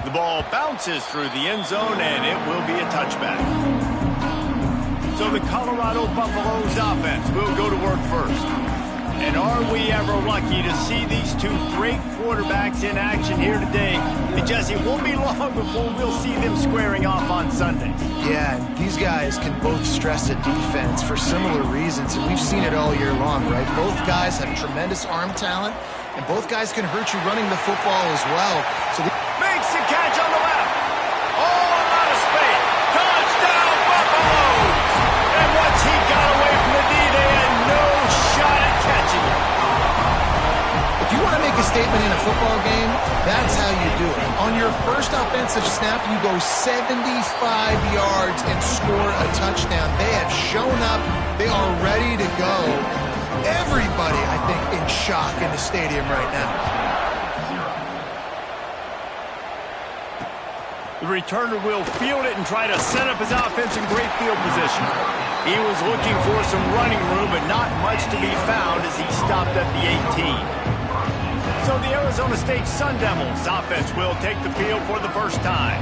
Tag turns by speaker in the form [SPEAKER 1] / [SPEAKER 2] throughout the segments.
[SPEAKER 1] The ball bounces through the end zone, and it will be a touchback. So the Colorado Buffaloes offense will go to work first. And are we ever lucky to see these two great quarterbacks in action here today? And Jesse, it won't be long before we'll see them squaring off on Sunday.
[SPEAKER 2] Yeah, and these guys can both stress a defense for similar reasons, and we've seen it all year long, right? Both guys have tremendous arm talent, and both guys can hurt you running the football as well. So
[SPEAKER 1] makes the catch on the left. Oh, a lot of space. Touchdown, Buffaloes! And once he got away from the D, they had no shot at catching him.
[SPEAKER 2] if you want to make a statement in a football game, that's how you do it. On your first offensive snap, you go 75 yards and score a touchdown. They have shown up. They are ready to go. Everybody, I think, in shock in the stadium right now.
[SPEAKER 1] The returner will field it and try to set up his offense in great field position. He was looking for some running room, but not much to be found as he stopped at the 18. So the Arizona State Sun Devils offense will take the field for the first time.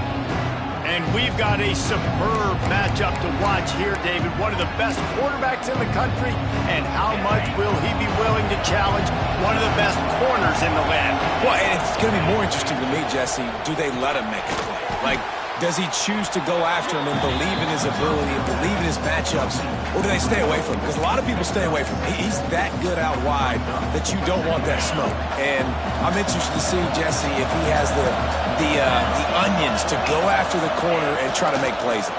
[SPEAKER 1] And we've got a superb matchup to watch here, David. One of the best quarterbacks in the country. And how much will he be willing to challenge one of the best corners in the land?
[SPEAKER 3] Well, and it's going to be more interesting to me, Jesse, do they let him make a play? Like, does he choose to go after him and believe in his ability and believe in his matchups, or do they stay away from him? Because a lot of people stay away from him. He's that good out wide that you don't want that smoke. And I'm interested to see, Jesse, if he has the onions to go after the corner and try to make plays.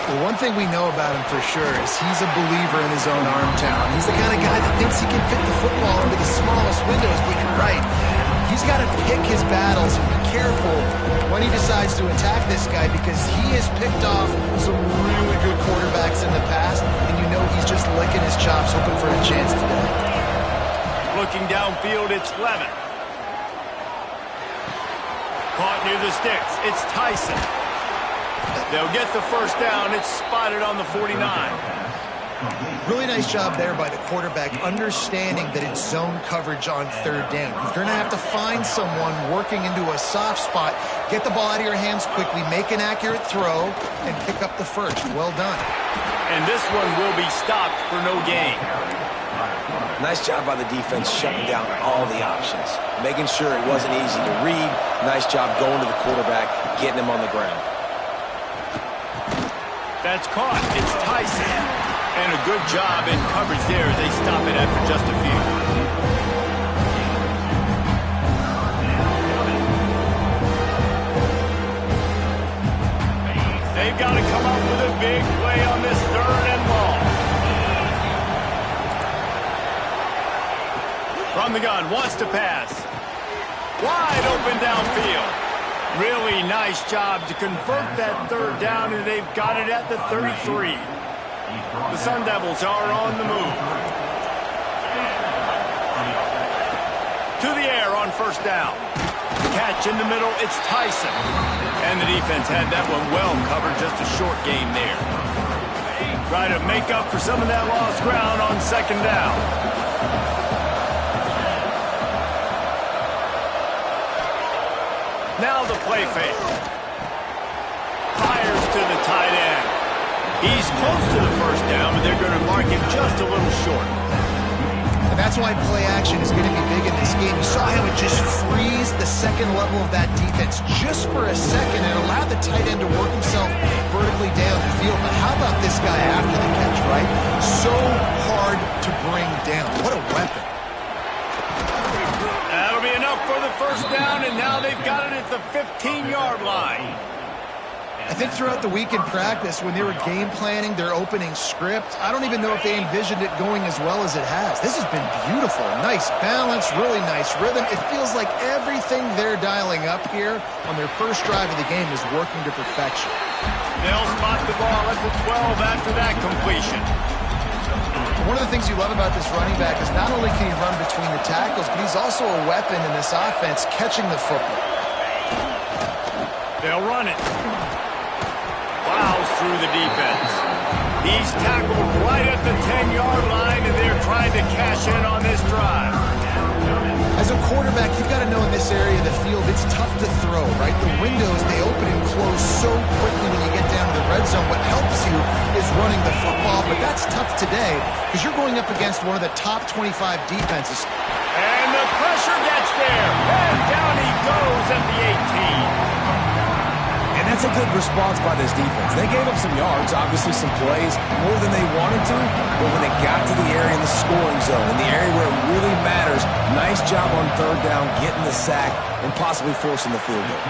[SPEAKER 2] Well, one thing we know about him for sure is he's a believer in his own arm talent. He's the kind of guy that thinks he can fit the football into the smallest windows, but you're right. He's got to pick his battles and be careful when he decides to attack this guy, because he has picked off some really good quarterbacks in the past, and you know he's just licking his chops hoping for a chance today.
[SPEAKER 1] Looking downfield, it's Levin. Caught near the sticks. It's Tyson. They'll get the first down. It's spotted on the 49.
[SPEAKER 2] Really nice job there by the quarterback, understanding that it's zone coverage on third down. You're going to have to find someone working into a soft spot, get the ball out of your hands quickly, make an accurate throw, and pick up the first. Well done.
[SPEAKER 1] And this one will be stopped for no gain.
[SPEAKER 3] Nice job by the defense shutting down all the options, making sure it wasn't easy to read. Nice job going to the quarterback, getting him on the ground.
[SPEAKER 1] That's caught. It's Tyson. And a good job in coverage there as they stop it after just a few. They've got to come up with a big play on this third and long. From the gun, wants to pass. Wide open downfield. Really nice job to convert that third down, and they've got it at the 33. The Sun Devils are on the move. To the air on first down. Catch in the middle, it's Tyson. And the defense had that one well covered, just a short game there. Try to make up for some of that lost ground on second down. Now the play fake. Fires to the tight end. He's close to the first down, but they're going to mark him just a little short.
[SPEAKER 2] And that's why play action is going to be big in this game. You saw how it just frees the second level of that defense just for a second and allowed the tight end to work himself vertically down the field. But how about this guy after the catch, right? So hard to bring down. What a weapon.
[SPEAKER 1] That'll be enough for the first down, and now they've got it at the 15-yard line.
[SPEAKER 2] I think throughout the week in practice, when they were game planning their opening script, I don't even know if they envisioned it going as well as it has. This has been beautiful. Nice balance, really nice rhythm. It feels like everything they're dialing up here on their first drive of the game is working to perfection.
[SPEAKER 1] They'll spot the ball at the 12 after that completion.
[SPEAKER 2] One of the things you love about this running back is not only can he run between the tackles, but he's also a weapon in this offense catching the football.
[SPEAKER 1] They'll run it. Plows through the defense. He's tackled right at the 10-yard line, and they're trying to cash in on this drive.
[SPEAKER 2] As a quarterback, you've got to know in this area of the field, it's tough to throw, right? The windows, they so quickly when you get down to the red zone. What helps you is running the football, but that's tough today because you're going up against one of the top 25 defenses.
[SPEAKER 1] And the pressure gets there. And down he goes at the 18.
[SPEAKER 3] And that's a good response by this defense. They gave up some yards, obviously some plays, more than they wanted to, but when they got to the area in the scoring zone, in the area where it really matters, nice job on third down, getting the sack, and possibly forcing the field goal.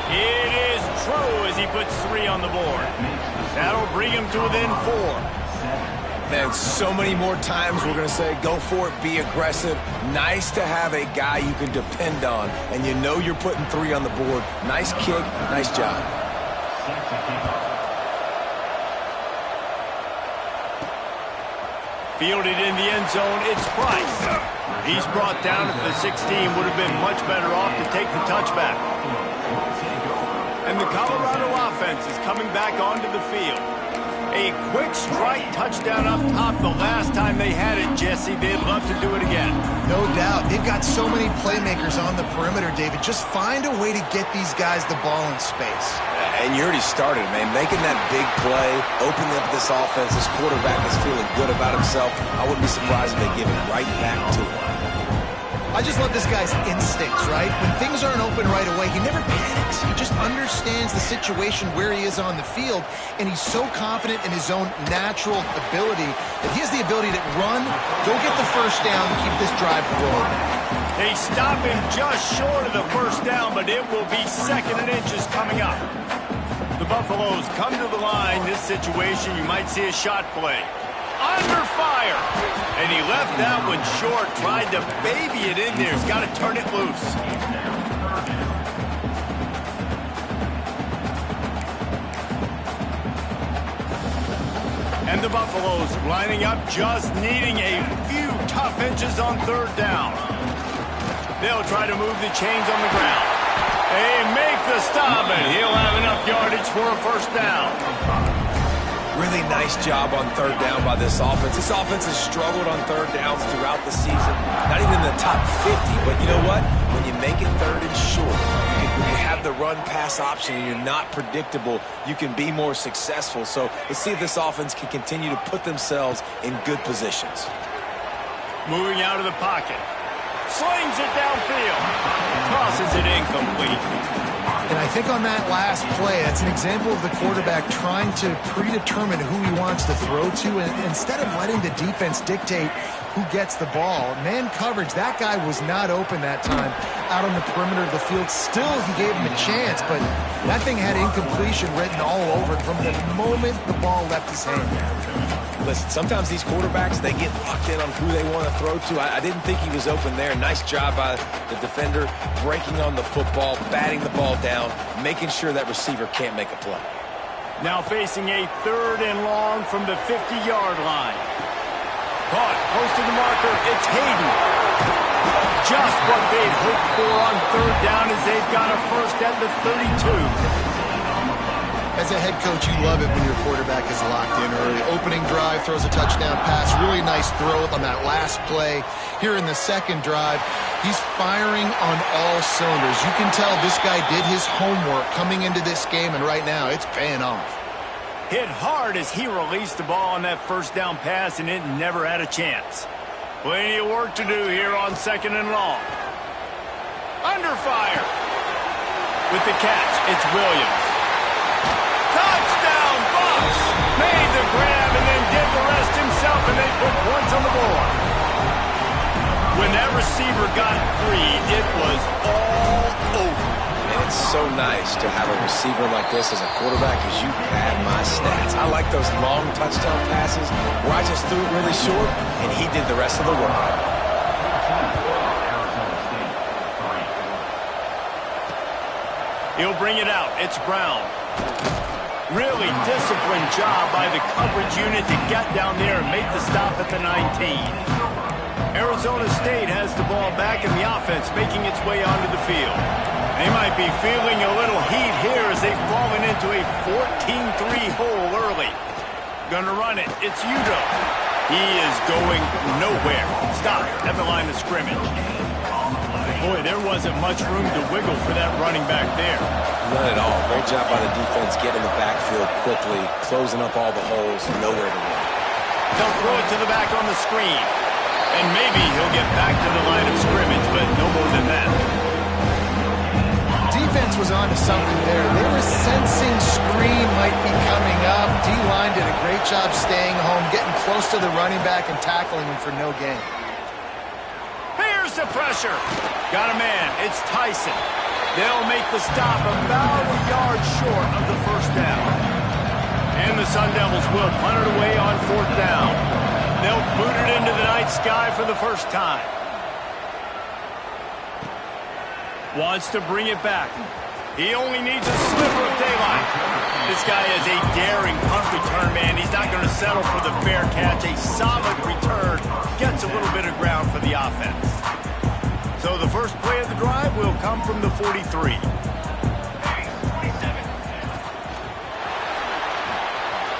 [SPEAKER 1] It is true as he puts 3 on the board. That'll bring him to within 4.
[SPEAKER 3] Man, so many more times we're going to say, go for it, be aggressive. Nice to have a guy you can depend on, and you know you're putting 3 on the board. Nice kick, nice job.
[SPEAKER 1] Fielded in the end zone, it's Price. He's brought down at the 16, would have been much better off to take the touchback. And the Colorado offense is coming back onto the field. A quick strike touchdown up top the last time they had it, Jesse. They'd love to do it again.
[SPEAKER 2] No doubt. They've got so many playmakers on the perimeter, David. Just find a way to get these guys the ball in space.
[SPEAKER 3] And you already started, man. Making that big play, opening up this offense. This quarterback is feeling good about himself. I wouldn't be surprised if they give it right back to him.
[SPEAKER 2] I just love this guy's instincts, right? When things aren't open right away, he never panics. He just understands the situation where he is on the field, and he's so confident in his own natural ability that he has the ability to run, go get the first down, and keep this drive rolling.
[SPEAKER 1] They stop him just short of the first down, but it will be 2nd and inches coming up. The Buffaloes come to the line. This situation, you might see a shot play. Under fire. And he left that one short, tried to baby it in there. He's got to turn it loose. And the Buffaloes lining up, just needing a few tough inches on third down. They'll try to move the chains on the ground. They make the stop, and he'll have enough yardage for a first down.
[SPEAKER 3] Really nice job on third down by this offense. This offense has struggled on third downs throughout the season. Not even in the top 50, but you know what? When you make it 3rd and short, when you have the run-pass option and you're not predictable, you can be more successful. So let's see if this offense can continue to put themselves in good positions.
[SPEAKER 1] Moving out of the pocket. Slings it downfield. Tosses it incomplete.
[SPEAKER 2] And I think on that last play, that's an example of the quarterback trying to predetermine who he wants to throw to, and instead of letting the defense dictate who gets the ball. Man coverage, that guy was not open that time out on the perimeter of the field. Still, he gave him a chance, but that thing had incompletion written all over it from the moment the ball left his hand.
[SPEAKER 3] Listen, sometimes these quarterbacks, they get locked in on who they want to throw to. I didn't think he was open there. Nice job by the defender, breaking on the football, batting the ball down, making sure that receiver can't make a play.
[SPEAKER 1] Now facing a 3rd and long from the 50-yard line. Caught, close to the marker, it's Hayden. Just what they'd hoped for on third down as they've got a first at the 32.
[SPEAKER 2] As a head coach, you love it when your quarterback is locked in early. Opening drive, throws a touchdown pass. Really nice throw on that last play. Here in the second drive, he's firing on all cylinders. You can tell this guy did his homework coming into this game, and right now it's paying off.
[SPEAKER 1] Hit hard as he released the ball on that first down pass, and it never had a chance. Plenty of work to do here on 2nd and long. Under fire. With the catch, it's Williams. Touchdown, Bucks! Made the grab and then did the rest himself, and they put points on the board. When that receiver got free, it was all over.
[SPEAKER 3] And it's so nice to have a receiver like this as a quarterback because you pad my stats. I like those long touchdown passes where I just threw it really short, and he did the rest of the work.
[SPEAKER 1] He'll bring it out. It's Brown. Really disciplined job by the coverage unit to get down there and make the stop at the 19. Arizona State has the ball back and the offense making its way onto the field. They might be feeling a little heat here as they've fallen into a 14-3 hole early. Gonna run it. It's Udo. He is going nowhere. Stop at the line of scrimmage. Boy, there wasn't much room to wiggle for that running back there.
[SPEAKER 3] None at all. Great job by the defense getting the backfield quickly, closing up all the holes, nowhere to run.
[SPEAKER 1] They'll throw it to the back on the screen. And maybe he'll get back to the line of scrimmage, but no more than that.
[SPEAKER 2] Defense was on to something there. They were sensing screen might be coming up. D-line did a great job staying home, getting close to the running back and tackling him for no gain.
[SPEAKER 1] Here's the pressure. Got a man. It's Tyson. They'll make the stop about a yard short of the first down. And the Sun Devils will punt it away on fourth down. They'll boot it into the night sky for the first time. Wants to bring it back. He only needs a sliver of daylight. This guy is a daring punt return man. He's not going to settle for the fair catch. A solid return gets a little bit of ground for the offense. So the first play of the drive will come from the 43.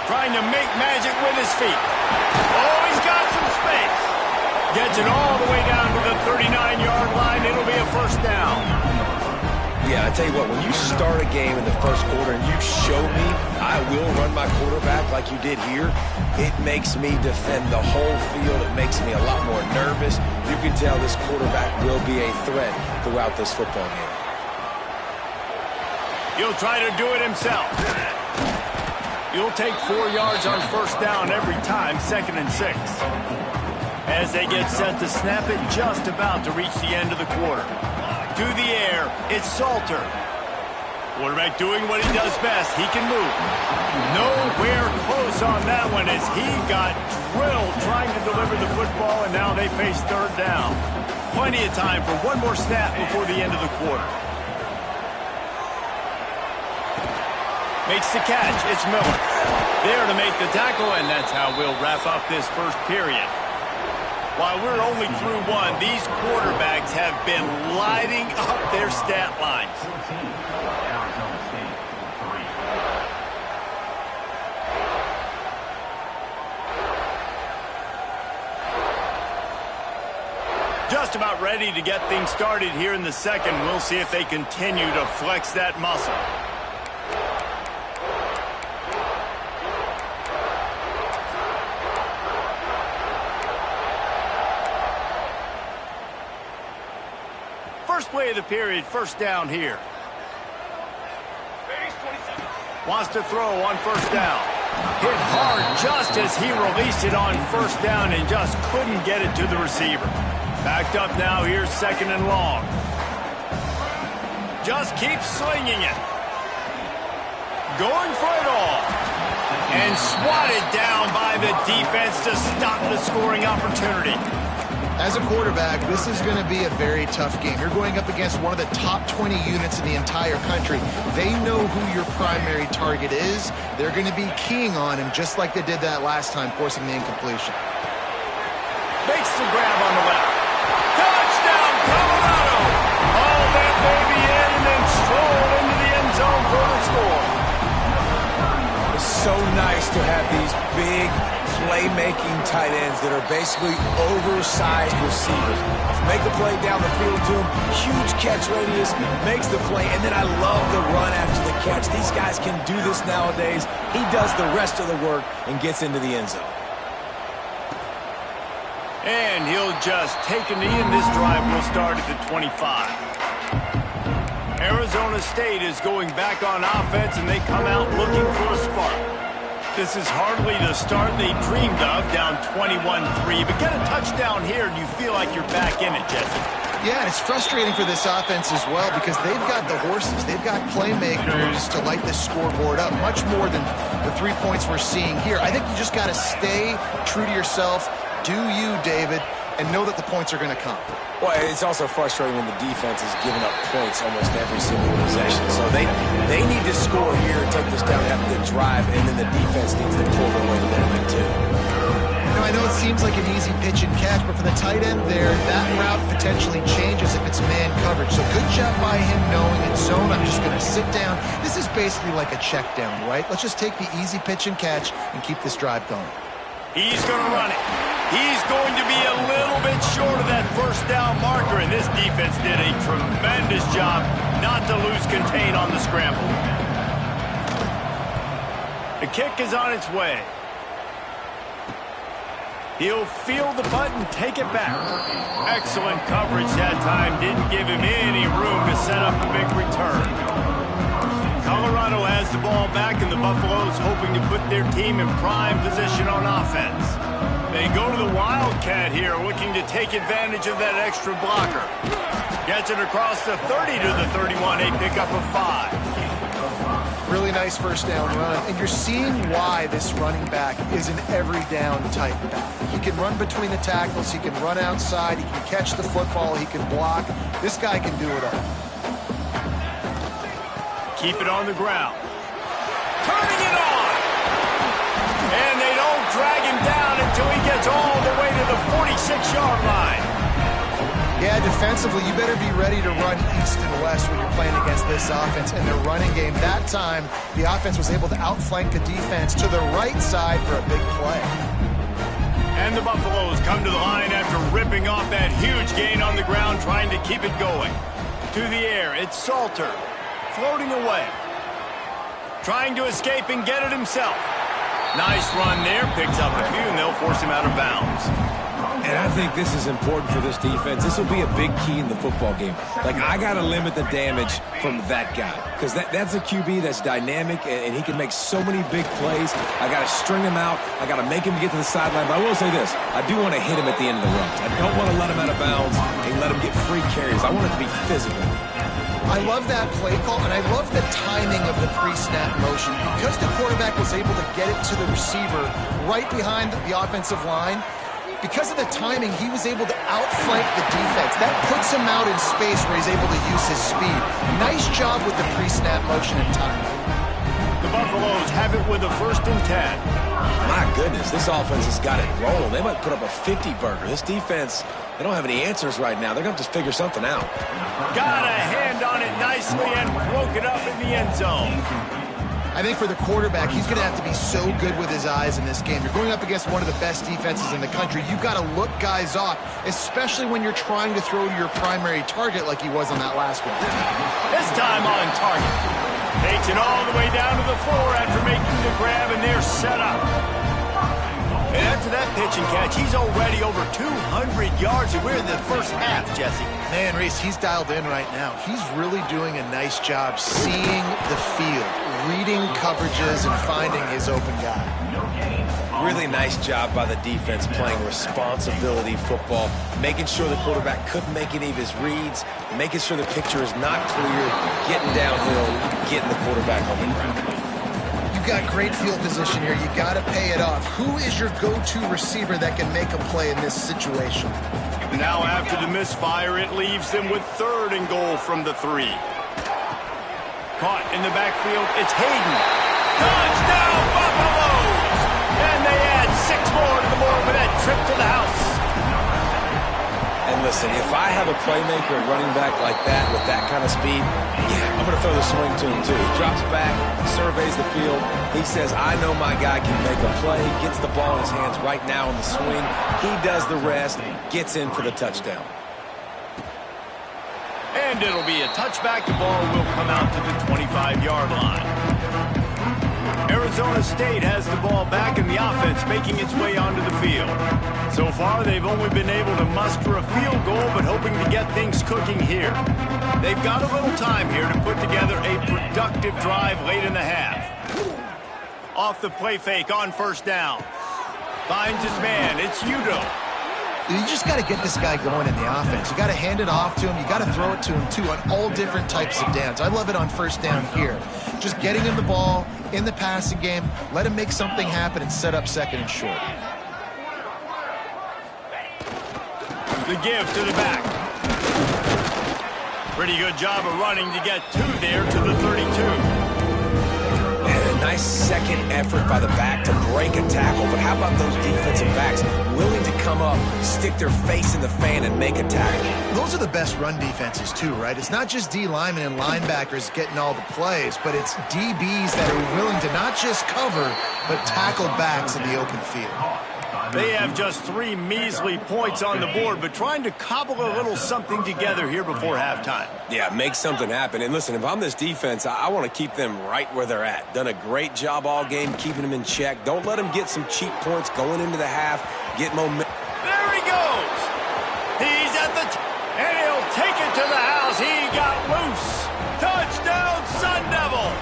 [SPEAKER 1] Trying to make magic with his feet. Oh, he's got some space. Gets it all the way down to the 39-yard line. It'll be a first down.
[SPEAKER 3] Yeah, I tell you what, when you start a game in the first quarter and you show me I will run my quarterback like you did here, it makes me defend the whole field. It makes me a lot more nervous. You can tell this quarterback will be a threat throughout this football game.
[SPEAKER 1] He'll try to do it himself. He'll take 4 yards on first down every time, 2nd and 6. As they get set to snap it, just about to reach the end of the quarter. To the air, it's Salter. Quarterback doing what he does best. He can move. Nowhere close on that one as he got drilled trying to deliver the football, and now they face third down. Plenty of time for one more snap before the end of the quarter. Makes the catch. It's Miller. There to make the tackle, and that's how we'll wrap up this first period. While we're only through one, these quarterbacks have been lighting up their stat lines. Just about ready to get things started here in the second. We'll see if they continue to flex that muscle. First play of the period, first down here. Wants to throw on first down. Hit hard just as he released it on first down and just couldn't get it to the receiver. Backed up now, here's 2nd and long. Just keeps slinging it. Going for it all. And swatted down by the defense to stop the scoring opportunity.
[SPEAKER 2] As a quarterback, this is going to be a very tough game. You're going up against one of the top 20 units in the entire country. They know who your primary target is. They're going to be keying on him just like they did that last time, forcing the incompletion.
[SPEAKER 1] Makes the grab on the left. Touchdown, Colorado! All that baby in and then stroll into the end zone for the score.
[SPEAKER 3] It's so nice to have these big playmaking tight ends that are basically oversized receivers. Make a play down the field to him, huge catch radius, makes the play, and then I love the run after the catch. These guys can do this nowadays. He does the rest of the work and gets into the end zone.
[SPEAKER 1] And he'll just take a knee, and this drive will start at the 25. Arizona State is going back on offense, and they come out looking for a spark. This is hardly the start they dreamed of, down 21-3. But get a touchdown here, and you feel like you're back in it, Jesse.
[SPEAKER 2] Yeah, and it's frustrating for this offense as well because they've got the horses. They've got playmakers to light this scoreboard up, much more than the 3 points we're seeing here. I think you just got to stay true to yourself. Do you, David, and know that the points are going to come.
[SPEAKER 3] Well, it's also frustrating when the defense is giving up points almost every single possession. So they need to score here and take this down after the drive, and then the defense needs to pull their weight a little bit too.
[SPEAKER 2] You know, I know it seems like an easy pitch and catch, but for the tight end there, that route potentially changes if it's man coverage. So good job by him knowing it's zone. I'm just going to sit down. This is basically like a check down, right? Let's just take the easy pitch and catch and keep this drive going.
[SPEAKER 1] He's going to run it. He's going to be a little bit short of that first down marker, and this defense did a tremendous job not to lose contain on the scramble. The kick is on its way. He'll field the punt and take it back. Excellent coverage that time. Didn't give him any room to set up a big return. Colorado has the ball back, and the Buffaloes hoping to put their team in prime position on offense. They go to the Wildcat here, looking to take advantage of that extra blocker. Gets it across the 30 to the 31, a pickup of 5.
[SPEAKER 2] Really nice first down run. And you're seeing why this running back is an every down type back. He can run between the tackles. He can run outside. He can catch the football. He can block. This guy can do it all.
[SPEAKER 1] Keep it on the ground. Turning it on! And they don't drag him down until he gets all the way to the 46-yard line.
[SPEAKER 2] Yeah, defensively, you better be ready to run east and west when you're playing against this offense. And their running game, that time, the offense was able to outflank the defense to the right side for a big play.
[SPEAKER 1] And the Buffaloes come to the line after ripping off that huge gain on the ground, trying to keep it going. To the air, it's Salter, floating away. Trying to escape and get it himself. Nice run there, picks up a few, and they'll force him out of bounds.
[SPEAKER 3] And I think this is important for this defense. This will be a big key in the football game. Like, I got to limit the damage from that guy, because that's a QB that's dynamic, and he can make so many big plays. I got to string him out. I got to make him get to the sideline. But I will say this. I do want to hit him at the end of the runs. I don't want to let him out of bounds and let him get free carries. I want it to be physical.
[SPEAKER 2] I love that play call, and I love the timing of the pre-snap motion. Because the quarterback was able to get it to the receiver right behind the offensive line, because of the timing, he was able to outflank the defense. That puts him out in space where he's able to use his speed. Nice job with the pre-snap motion and timing.
[SPEAKER 1] The Buffaloes have it with a 1st and 10.
[SPEAKER 3] My goodness, this offense has got it rolling. They might put up a 50-burger. This defense, they don't have any answers right now. They're going to have to figure something out.
[SPEAKER 1] Got a hand on it nicely and broke it up in the end zone.
[SPEAKER 2] I think for the quarterback, he's going to have to be so good with his eyes in this game. You're going up against one of the best defenses in the country. You've got to look guys off, especially when you're trying to throw to your primary target like he was on that last one.
[SPEAKER 1] This time on target. Takes it all the way down to the floor after making the grab, and they're set up. And after that pitch and catch, he's already over 200 yards, and we're in the first half, Jesse.
[SPEAKER 2] Man, Reese, he's dialed in right now. He's really doing a nice job seeing the field, reading coverages, and finding his open guy.
[SPEAKER 3] Really nice job by the defense playing responsibility football, making sure the quarterback couldn't make any of his reads, making sure the picture is not clear, getting downhill, getting the quarterback on the ground.
[SPEAKER 2] You've got great field position here. You got to pay it off. Who is your go-to receiver that can make a play in this situation?
[SPEAKER 1] Now after the misfire, it leaves them with 3rd and goal from the 3. Caught in the backfield, it's Hayden. Touchdown, Buffaloes! And they add 6 more to the board with that trip to the house.
[SPEAKER 3] And listen, if I have a playmaker at running back like that with that kind of speed, yeah, I'm going to throw the swing to him too. He drops back, surveys the field. He says, I know my guy can make a play, gets the ball in his hands right now on the swing. He does the rest, gets in for the touchdown.
[SPEAKER 1] And it'll be a touchback. The ball will come out to the 25-yard line. Arizona State has the ball back, and the offense making its way onto the field. So far, they've only been able to muster a field goal, but hoping to get things cooking here. They've got a little time here to put together a productive drive late in the half. Off the play fake on 1st down. Finds his man. It's Udo.
[SPEAKER 2] You just got to get this guy going in the offense. You got to hand it off to him. You got to throw it to him, too, on all different types of downs. I love it on 1st down here. Just getting him the ball in the passing game, let him make something happen and set up 2nd and short.
[SPEAKER 1] The give to the back. Pretty good job of running to get 2 there to the 32.
[SPEAKER 3] And a nice second effort by the back to break a tackle. But how about those defensive backs willing to come up, stick their face in the fan, and make a tackle?
[SPEAKER 2] Those are the best run defenses, too, right? It's not just D linemen and linebackers getting all the plays, but it's DBs that are willing to not just cover, but tackle backs in the open field.
[SPEAKER 1] They have just 3 measly points on the board, but trying to cobble a little something together here before halftime.
[SPEAKER 3] Yeah, make something happen. And listen, if I'm this defense, I want to keep them right where they're at. Done a great job all game keeping them in check. Don't let them get some cheap points going into the half. Get momentum.
[SPEAKER 1] There he goes. He's at the and he'll take it to the house. He got loose. Touchdown, Sun Devils.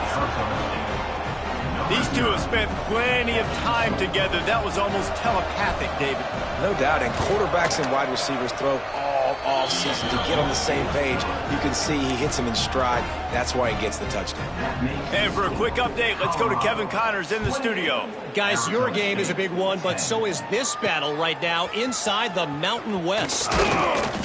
[SPEAKER 1] These two have spent plenty of time together. That was almost telepathic, David.
[SPEAKER 3] No doubt, and quarterbacks and wide receivers throw all offseason to get on the same page. You can see he hits him in stride. That's why he gets the touchdown.
[SPEAKER 1] And for a quick update, let's go to Kevin Connors in the studio.
[SPEAKER 4] Guys, your game is a big one, but so is this battle right now inside the Mountain West.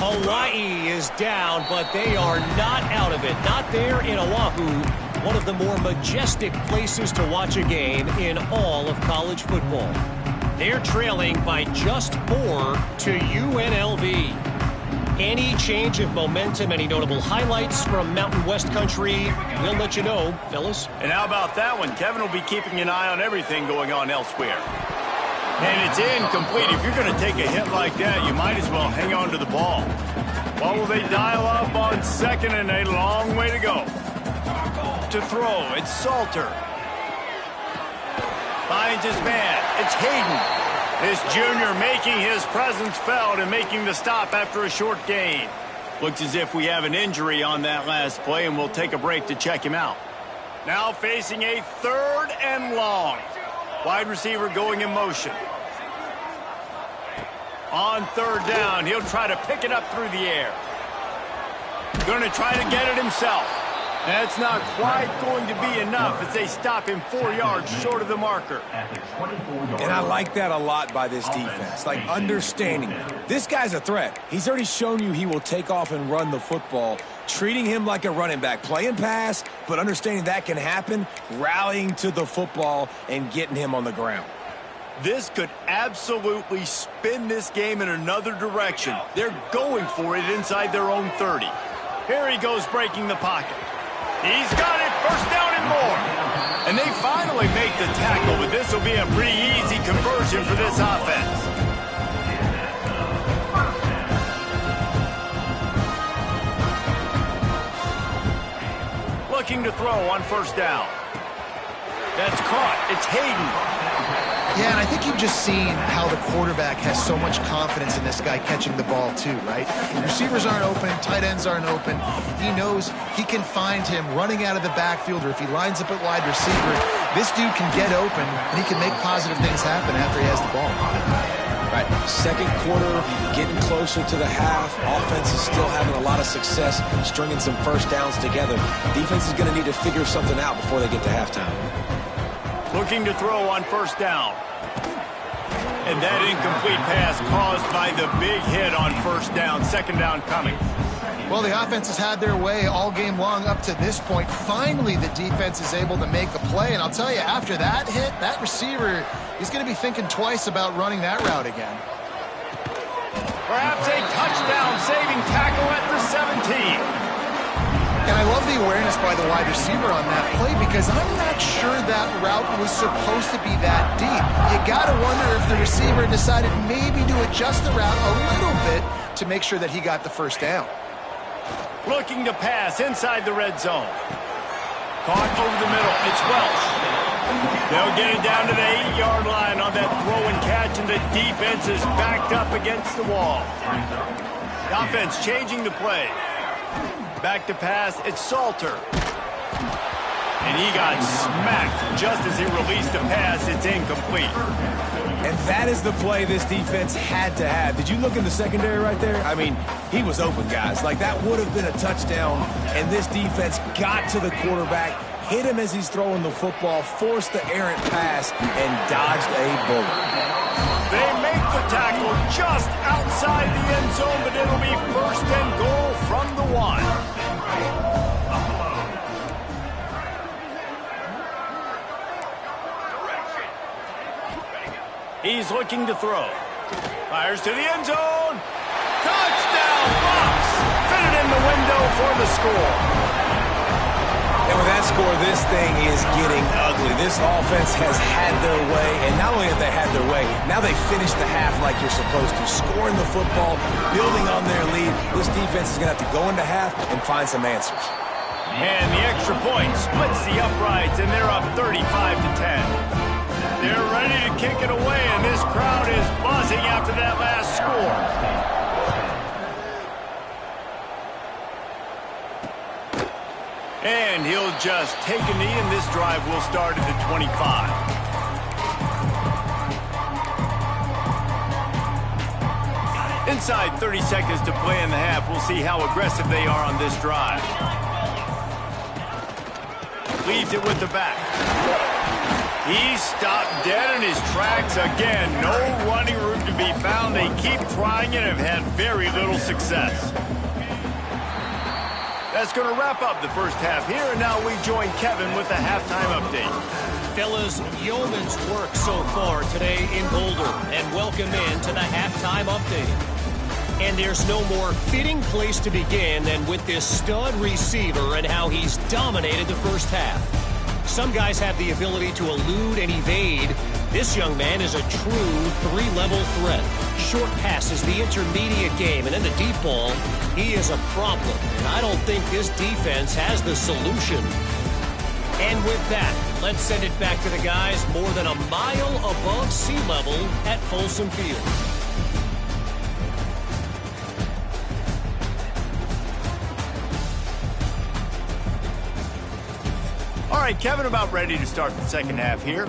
[SPEAKER 4] Hawaii is down, but they are not out of it. Not there in Oahu. One of the more majestic places to watch a game in all of college football. They're trailing by just 4 to UNLV. Any change of momentum, any notable highlights from Mountain West country, we'll let you know, fellas.
[SPEAKER 1] And how about that one? Kevin will be keeping an eye on everything going on elsewhere. And it's incomplete. If you're going to take a hit like that, you might as well hang on to the ball. What will they dial up on second and a long way to go? To throw, it's Salter. Finds his man, it's Hayden. This junior making his presence felt and making the stop after a short gain. Looks as if we have an injury on that last play, and we'll take a break to check him out. Now facing a 3rd and long. Wide receiver going in motion. On 3rd down, he'll try to pick it up through the air. Going to try to get it himself. That's not quite going to be enough as they stop him 4 yards short of the marker.
[SPEAKER 3] And I like that a lot by this defense. Like, understanding this guy's a threat. He's already shown you he will take off and run the football. Treating him like a running back. Playing pass, but understanding that can happen. Rallying to the football and getting him on the ground.
[SPEAKER 1] This could absolutely spin this game in another direction. They're going for it inside their own 30. Here he goes breaking the pocket. He's got it, 1st down and more. And they finally make the tackle, but this will be a pretty easy conversion for this offense. Looking to throw on 1st down. That's caught. It's Hayden.
[SPEAKER 2] Yeah, and I think you've just seen how the quarterback has so much confidence in this guy catching the ball too, right? Receivers aren't open, tight ends aren't open. He knows he can find him running out of the backfield, or if he lines up at wide receiver, this dude can get open, and he can make positive things happen after he has the ball.
[SPEAKER 3] Right, 2nd quarter, getting closer to the half. Offense is still having a lot of success stringing some 1st downs together. Defense is going to need to figure something out before they get to halftime.
[SPEAKER 1] Looking to throw on 1st down. And that incomplete pass caused by the big hit on 1st down. 2nd down coming.
[SPEAKER 2] Well, the offense has had their way all game long up to this point. Finally, the defense is able to make a play. And I'll tell you, after that hit, that receiver, he's going to be thinking twice about running that route again.
[SPEAKER 1] Perhaps a touchdown-saving tackle at the 17.
[SPEAKER 2] And I love the awareness by the wide receiver on that play, because I'm not sure that route was supposed to be that deep. You got to wonder if the receiver decided maybe to adjust the route a little bit to make sure that he got the 1st down.
[SPEAKER 1] Looking to pass inside the red zone. Caught over the middle. It's Welch. They'll get it down to the 8-yard line on that throw and catch, and the defense is backed up against the wall. The offense changing the play. Back to pass, it's Salter. And he got smacked just as he released the pass. It's incomplete.
[SPEAKER 3] And that is the play this defense had to have. Did you look in the secondary right there? I mean, he was open, guys. Like, that would have been a touchdown, and this defense got to the quarterback, hit him as he's throwing the football, forced the errant pass, and dodged a bullet.
[SPEAKER 1] They make the tackle just outside the end zone, but it'll be 1st and goal from the 1. He's looking to throw. Fires to the end zone. Touchdown, Bucks! Fit it in the window for the score.
[SPEAKER 3] And with that score, this thing is getting ugly. This offense has had their way, and not only have they had their way, now they finished the half like you're supposed to, scoring the football, building on their lead. This defense is going to have to go into half and find some answers.
[SPEAKER 1] And the extra point splits the uprights, and they're up 35-10. They're ready to kick it away, and this crowd is buzzing after that last score. And he'll just take a knee, and this drive will start at the 25. Inside 30 seconds to play in the half. We'll see how aggressive they are on this drive. Leaves it with the back. He's stopped dead in his tracks again. No running room to be found. They keep trying and have had very little success. That's going to wrap up the first half here, and now we join Kevin with the halftime update.
[SPEAKER 4] Fellas, yeoman's work so far today in Boulder, and welcome in to the halftime update. And there's no more fitting place to begin than with this stud receiver and how he's dominated the first half. Some guys have the ability to elude and evade. This young man is a true three-level threat. Short passes, the intermediate game, and then the deep ball, he is a problem. And I don't think this defense has the solution. And with that, let's send it back to the guys more than a mile above sea level at Folsom Field.
[SPEAKER 1] All right, Kevin, about ready to start the second half here.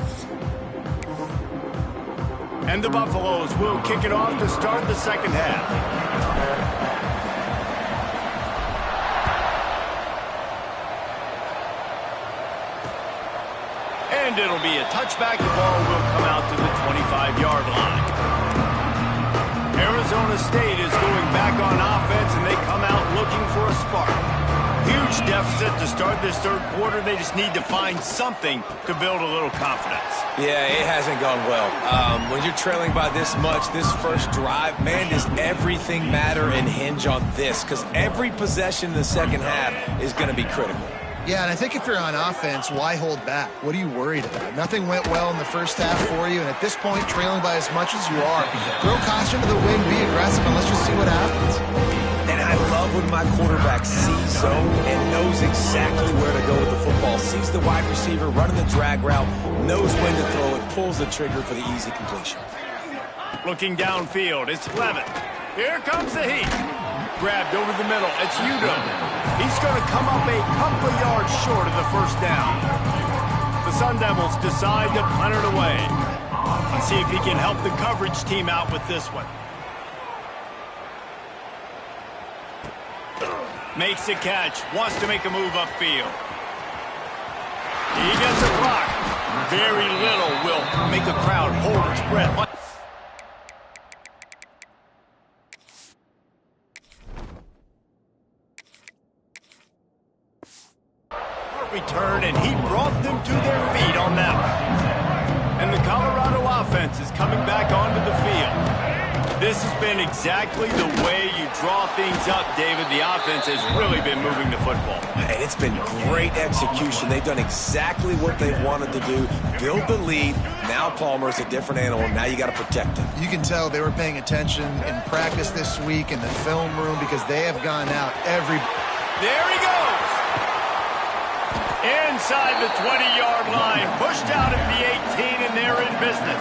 [SPEAKER 1] And the Buffaloes will kick it off to start the second half. And it'll be a touchback. The ball will come out to the 25-yard line. Arizona State is going back on offense, and they come out looking for a spark. Huge deficit to start this third quarter. They just need to find something to build a little confidence.
[SPEAKER 3] Yeah, it hasn't gone well. When you're trailing by this much, this first drive, man, does everything matter and hinge on this? Because every possession in the second half is going to be critical.
[SPEAKER 2] Yeah, and I think if you're on offense, why hold back? What are you worried about? Nothing went well in the first half for you, and at this point, trailing by as much as you are, throw caution to the wind, be aggressive, and let's just see what happens.
[SPEAKER 3] And I love when my quarterback sees zone and knows exactly where to go with the football. Sees the wide receiver running the drag route, knows when to throw it, pulls the trigger for the easy completion.
[SPEAKER 1] Looking downfield, it's Levitt. Here comes the heat. Grabbed over the middle, it's Udo. He's going to come up a couple of yards short of the first down. The Sun Devils decide to punt it away. Let's see if he can help the coverage team out with this one. Makes a catch, wants to make a move upfield. He gets a block. Very little will make a crowd hold its breath. Return, and he brought them to their feet on that one. And the Colorado offense is coming back onto the field. This has been exactly the way you draw things up, David. The offense has really been moving the football.
[SPEAKER 3] And it's been great execution. They've done exactly what they've wanted to do. Build the lead. Now Palmer's a different animal. Now you got to protect him.
[SPEAKER 2] You can tell they were paying attention in practice this week in the film room because they have gone out every...
[SPEAKER 1] There he goes! Inside the 20-yard line, pushed out at the 18, and they're in business.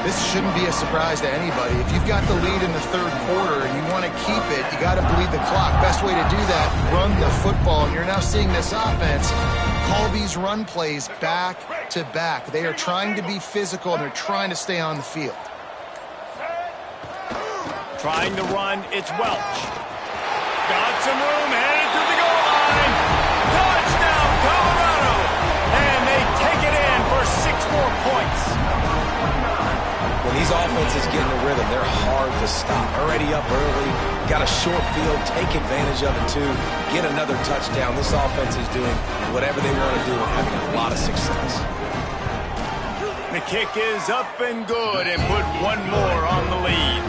[SPEAKER 2] This shouldn't be a surprise to anybody. If you've got the lead in the third quarter and you want to keep it, you got to bleed the clock. Best way to do that, run the football. And you're now seeing this offense call these run plays back to back. They are trying to be physical, and they're trying to stay on the field.
[SPEAKER 1] Trying to run, it's Welch. Got some room, headed to the goal line. Touchdown, Colorado! And they take it in for 6 more points.
[SPEAKER 3] When these offenses get in a rhythm, they're hard to stop. Already up early, got a short field, take advantage of it too, get another touchdown. This offense is doing whatever they want to do and having a lot of success.
[SPEAKER 1] The kick is up and good and put one more on the lead.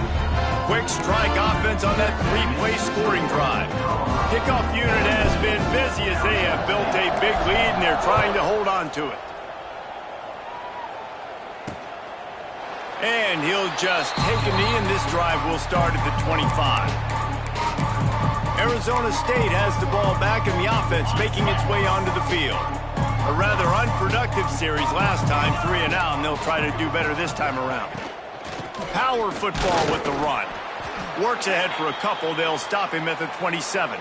[SPEAKER 1] quick strike offense on that three-play scoring drive. Kickoff unit has been busy as they have built a big lead, and they're trying to hold on to it. And he'll just take a knee, and this drive will start at the 25. Arizona State has the ball back, and the offense making its way onto the field. A rather unproductive series last time, 3 and out, and they'll try to do better this time around. Power football with the run. Works ahead for a couple. They'll stop him at the 27.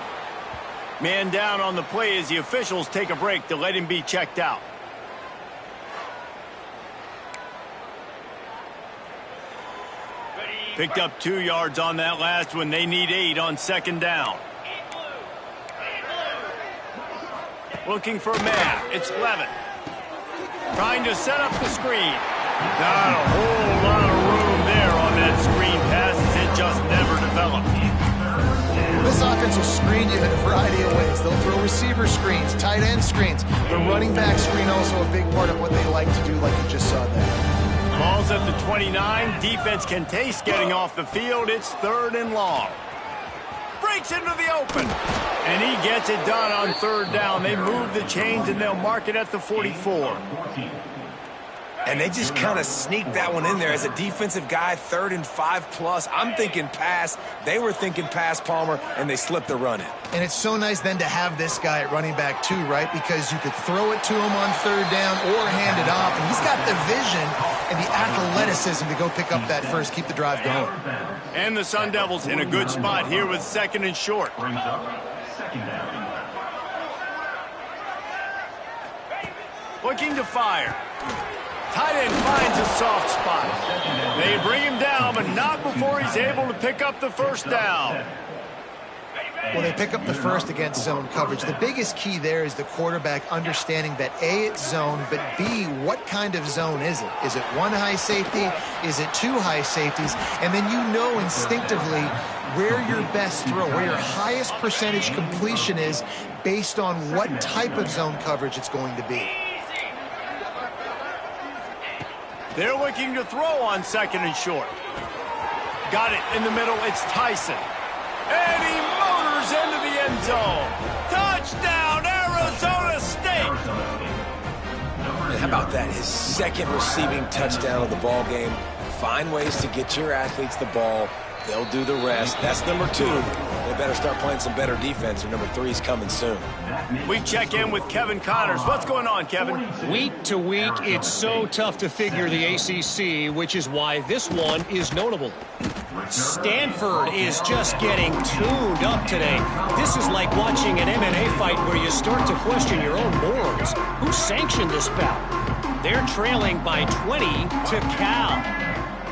[SPEAKER 1] Man down on the play as the officials take a break to let him be checked out. Picked up 2 yards on that last one. They need 8 on second down. Looking for Matt. It's Levin. Trying to set up the screen. Not a whole lot of room there on that screen pass as it just never developed.
[SPEAKER 2] This offense will screen you in a variety of ways. They'll throw receiver screens, tight end screens. The running back screen also a big part of what they like to do, like you just saw there.
[SPEAKER 1] Ball's at the 29. Defense can taste getting off the field. It's 3rd and long. Breaks into the open. And he gets it done on 3rd down. They move the chains, and they'll mark it at the 44.
[SPEAKER 3] And they just kind of sneaked that one in there as a defensive guy, 3rd and 5+. I'm thinking pass. They were thinking pass, Palmer, and they slipped the run in.
[SPEAKER 2] And it's so nice then to have this guy at running back too, right? Because you could throw it to him on 3rd down or hand it off. And he's got the vision and the athleticism to go pick up that first, keep the drive going.
[SPEAKER 1] And the Sun Devils in a good spot here with 2nd and short. Looking to fire. Tight end finds a soft spot. They bring him down, but not before he's able to pick up the 1st down.
[SPEAKER 2] Well, they pick up the first against zone coverage. The biggest key there is the quarterback understanding that A, it's zone, but B, what kind of zone is it? Is it 1 high safety? Is it 2 high safeties? And then you know instinctively where your best throw, where your highest percentage completion is based on what type of zone coverage it's going to be.
[SPEAKER 1] They're looking to throw on 2nd and short. Got it in the middle. It's Tyson. And he motors into the end zone. Touchdown, Arizona State.
[SPEAKER 3] How about that? His 2nd receiving touchdown of the ball game. Find ways to get your athletes the ball. They'll do the rest. That's number 2. They better start playing some better defense, or number 3 is coming soon.
[SPEAKER 1] We check in with Kevin Connors. What's going on, Kevin?
[SPEAKER 4] Week to week, it's so tough to figure the ACC, which is why this one is notable. Stanford is just getting tuned up today. This is like watching an MMA fight where you start to question your own morals. Who sanctioned this bout? They're trailing by 20 to Cal.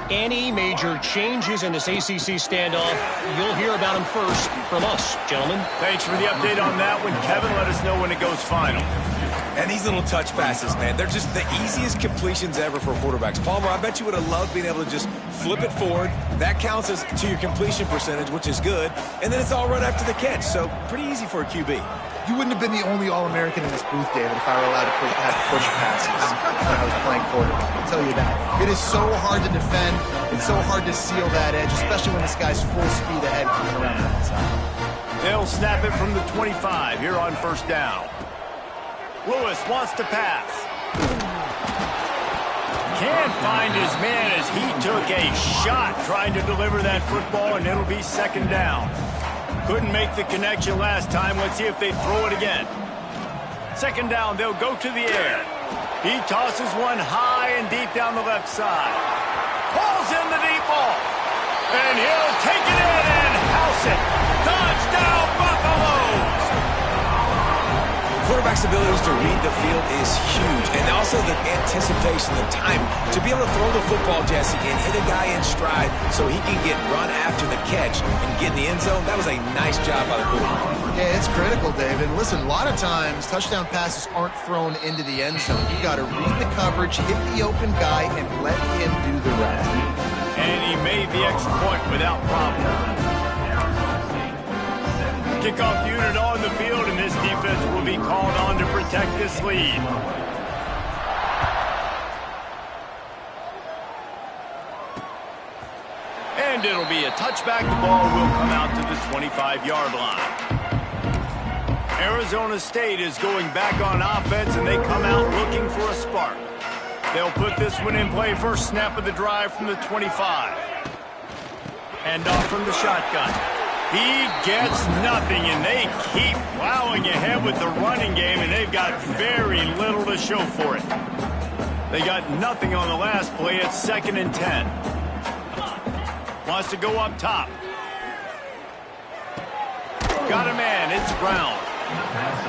[SPEAKER 4] Any major changes in this ACC standoff, you'll hear about them first from us, gentlemen.
[SPEAKER 1] Thanks for the update on that one, Kevin. Let us know when it goes final.
[SPEAKER 3] And these little touch passes, man, they're just the easiest completions ever for quarterbacks. Palmer, I bet you would have loved being able to just flip it forward. That counts as to your completion percentage, which is good. And then it's all right after the catch, so pretty easy for a QB.
[SPEAKER 2] You wouldn't have been the only All-American in this booth, David, if I were allowed to have push passes when I was playing quarterback. I'll tell you that. It is so hard to defend. It's so hard to seal that edge, especially when this guy's full speed ahead coming around the outside.
[SPEAKER 1] They'll snap it from the 25 here on 1st down. Lewis wants to pass. Can't find his man as he took a shot trying to deliver that football, and it'll be 2nd down. Couldn't make the connection last time. Let's see if they throw it again. 2nd down, they'll go to the air. He tosses one high and deep down the left side. Pulls in the deep ball. And he'll take it in and house it. Touchdown, Buffaloes!
[SPEAKER 3] Quarterback's abilities to read the field is huge, and also the anticipation, the time to be able to throw the football, Jesse, and hit a guy in stride so he can get run after the catch and get in the end zone. That was a nice job by the quarterback.
[SPEAKER 2] Yeah, it's critical, David. Listen, a lot of times touchdown passes aren't thrown into the end zone. You got to read the coverage, hit the open guy, and let him do the rest.
[SPEAKER 1] And he made the extra point without problem. Kickoff unit on the field, and this defense will be called on to protect this lead. And And it'll be a touchback. The ball will come out to the 25-yard line. Arizona State is going back on offense, and they come out looking for a spark. They'll put this one in play. First snap of the drive from the 25. And off from the shotgun. He gets nothing, and they keep plowing ahead with the running game, and they've got very little to show for it. They got nothing on the last play. It's 2nd and 10. Wants to go up top. Got a man. It's Brown.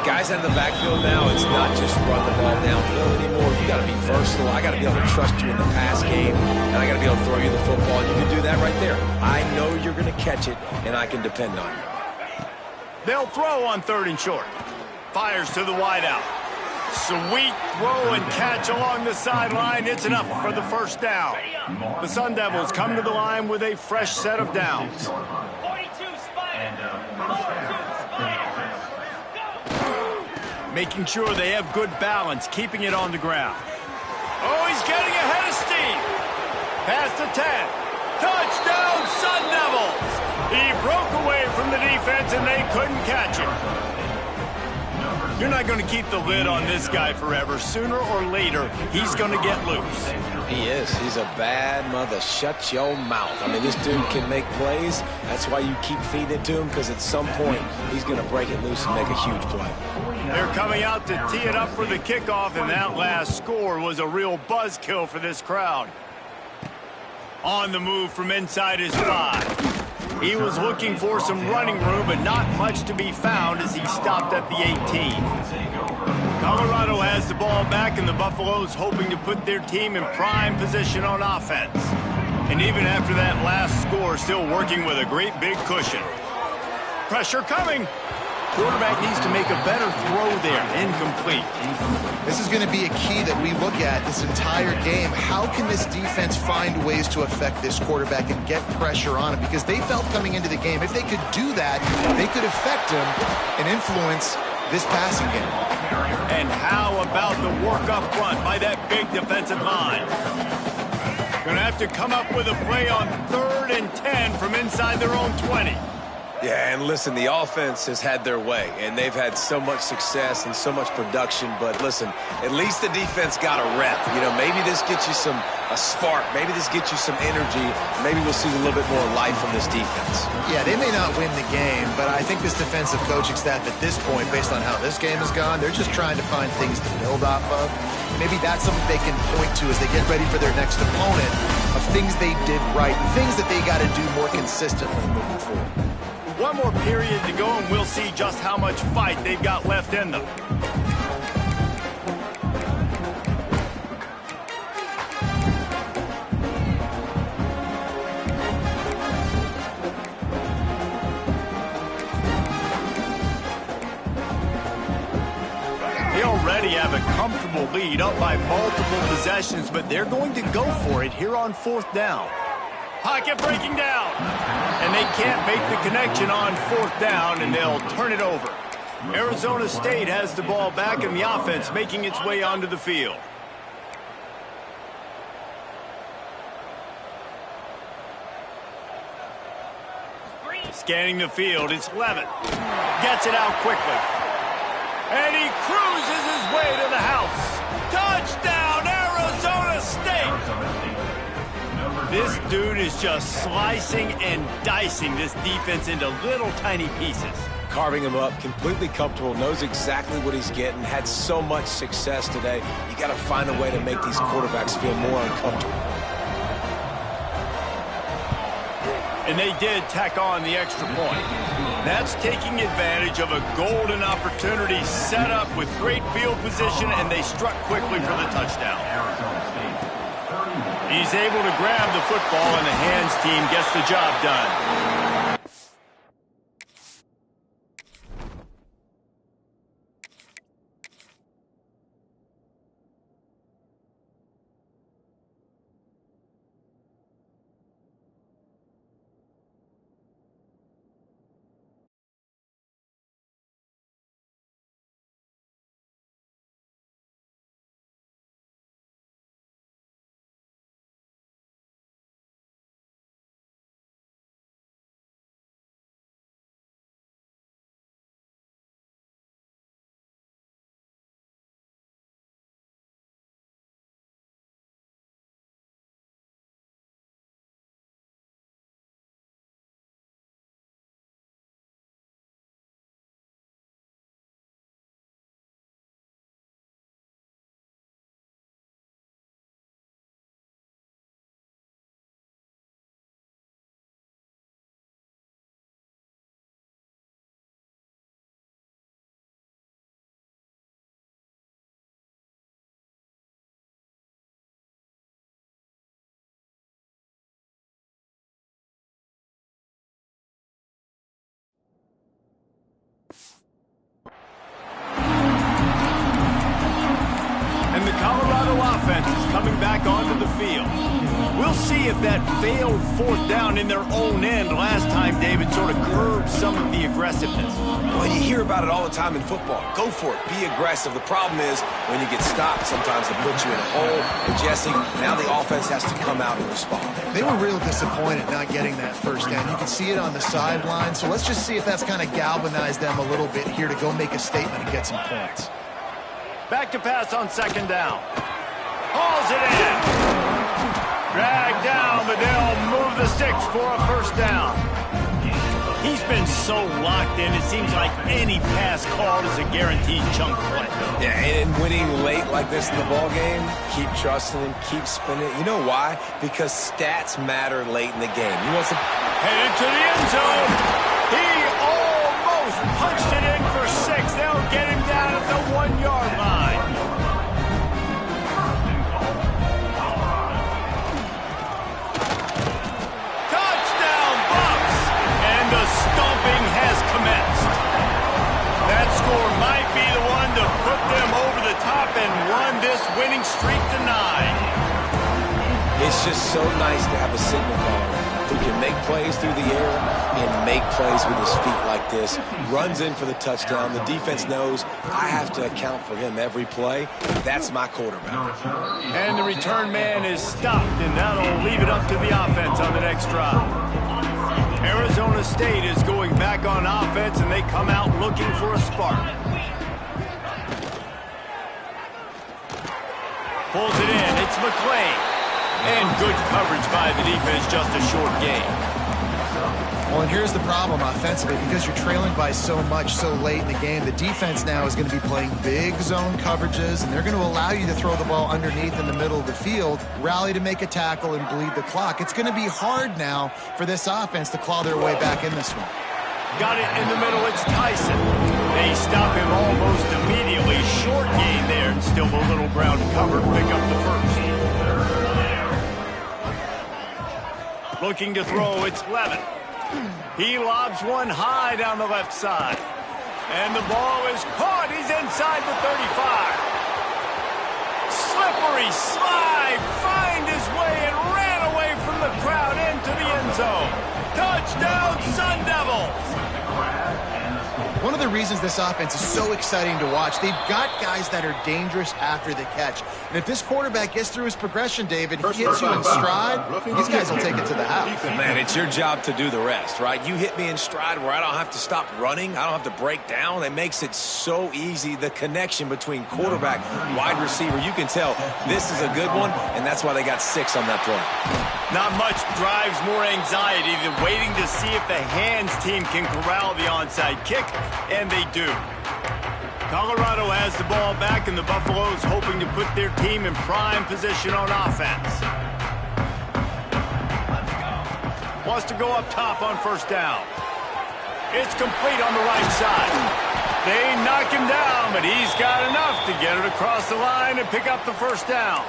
[SPEAKER 3] Guys out of the backfield now, it's not just run the ball downfield anymore. You got to be versatile. I got to be able to trust you in the pass game, and I got to be able to throw you the football. You can do that right there. I know you're going to catch it, and I can depend on you.
[SPEAKER 1] They'll throw on 3rd and short. Fires to the wideout. Sweet throw and catch along the sideline. It's enough for the first down. The Sun Devils come to the line with a fresh set of downs.
[SPEAKER 5] 42 Spiders. 42 Spiders.
[SPEAKER 1] Making sure they have good balance, keeping it on the ground. Oh, he's getting ahead of steam. Past the 10. Touchdown, Sun Devils. He broke away from the defense, and they couldn't catch him. You're not going to keep the lid on this guy forever. Sooner or later, he's going to get loose.
[SPEAKER 3] He is. He's a bad mother. Shut your mouth. I mean, this dude can make plays. That's why you keep feeding it to him, because at some point, he's going to break it loose and make a huge play.
[SPEAKER 1] They're coming out to tee it up for the kickoff, and that last score was a real buzzkill for this crowd. On the move from inside his 5. He was looking for some running room, but not much to be found as he stopped at the 18. Colorado has the ball back, and the Buffaloes hoping to put their team in prime position on offense. And even after that last score, still working with a great big cushion. Pressure coming. Quarterback needs to make a better throw there. Incomplete.
[SPEAKER 2] This is going to be a key that we look at this entire game. How can this defense find ways to affect this quarterback and get pressure on him? Because they felt coming into the game, if they could do that, they could affect him and influence this passing game.
[SPEAKER 1] And how about the work up front by that big defensive line? Going to have to come up with a play on 3rd and 10 from inside their own 20.
[SPEAKER 3] Yeah, and listen, the offense has had their way, and they've had so much success and so much production. But listen, at least the defense got a rep. You know, maybe this gets you a spark. Maybe this gets you some energy. Maybe we'll see a little bit more life from this defense.
[SPEAKER 2] Yeah, they may not win the game, but I think this defensive coaching staff at this point, based on how this game has gone, they're just trying to find things to build off of. Maybe that's something they can point to as they get ready for their next opponent, of things they did right, things that they got to do more consistently moving forward.
[SPEAKER 1] One more period to go, and we'll see just how much fight they've got left in them. They already have a comfortable lead, up by multiple possessions, but they're going to go for it here on 4th down. Pocket breaking down. And they can't make the connection on 4th down, and they'll turn it over. Arizona State has the ball back, and the offense making its way onto the field. Scanning the field, it's Levitt. Gets it out quickly. And he cruises his way to the house. Touchdown, Arizona State! This dude is just slicing and dicing this defense into little tiny pieces.
[SPEAKER 3] Carving him up, completely comfortable, knows exactly what he's getting, had so much success today. You got to find a way to make these quarterbacks feel more uncomfortable.
[SPEAKER 1] And they did tack on the extra point. That's taking advantage of a golden opportunity set up with great field position, and they struck quickly for the touchdown. He's able to grab the football, and the hands team gets the job done. offense is coming back onto the field. We'll see if that failed fourth down in their own end last time, David, sort of curbed some of the aggressiveness.
[SPEAKER 3] Well, you hear about it all the time in football. Go for it. Be aggressive. The problem is when you get stopped, sometimes it puts you in a hole. And Jesse, now the offense has to come out and respond.
[SPEAKER 2] They were real disappointed not getting that first down. You can see it on the sideline. So let's just see if that's kind of galvanized them a little bit here to go make a statement and get some points.
[SPEAKER 1] Back to pass on second down. Hauls it in. Dragged down, but they'll move the sticks for a first down. He's been so locked in, it seems like any pass called is a guaranteed chunk play.
[SPEAKER 3] Yeah, and winning late like this in the ball game, keep trusting him, keep spinning. You know why? Because stats matter late in the game. You want some...
[SPEAKER 1] Headed to the end zone. He almost punched it in for 6. They'll get him down at the 1-yard line. Touchdown, Bucs! And the stomping has commenced. That score might be the one to put them over the top and run this winning streak to 9.
[SPEAKER 3] It's just so nice to have a signal caller who can make plays through the air and make plays with his feet like this. Runs in for the touchdown. The defense knows I have to account for him every play. That's my quarterback.
[SPEAKER 1] And the return man is stopped, and that'll leave it up to the offense on the next drive. Arizona State is going back on offense, and they come out looking for a spark. Pulls it in. It's McClain. And good coverage by the defense, just a short gain.
[SPEAKER 2] Well, and here's the problem offensively. Because you're trailing by so much so late in the game, the defense now is going to be playing big zone coverages, and they're going to allow you to throw the ball underneath in the middle of the field, rally to make a tackle, and bleed the clock. It's going to be hard now for this offense to claw their way back in this one.
[SPEAKER 1] Got it in the middle. It's Tyson. They stop him almost immediately. Short gain there, and still a little ground covered. Pick up the first. Looking to throw, it's Levin. He lobs one high down the left side. And the ball is caught. He's inside the 35. Slippery slide. Find his way and ran away from the crowd into the end zone. Touchdown, Sun Devils.
[SPEAKER 2] One of the reasons this offense is so exciting to watch, they've got guys that are dangerous after the catch. And if this quarterback gets through his progression, David, he hits you in stride, these guys will take it to the house.
[SPEAKER 3] Man, it's your job to do the rest, right? You hit me in stride where I don't have to stop running. I don't have to break down. It makes it so easy, the connection between quarterback, wide receiver. You can tell this is a good one, and that's why they got 6 on that play.
[SPEAKER 1] Not much drives more anxiety than waiting to see if the hands team can corral the onside kick, and they do. Colorado has the ball back, and the Buffaloes hoping to put their team in prime position on offense. Wants to go up top on first down. It's complete on the right side. They knock him down, but he's got enough to get it across the line and pick up the first down.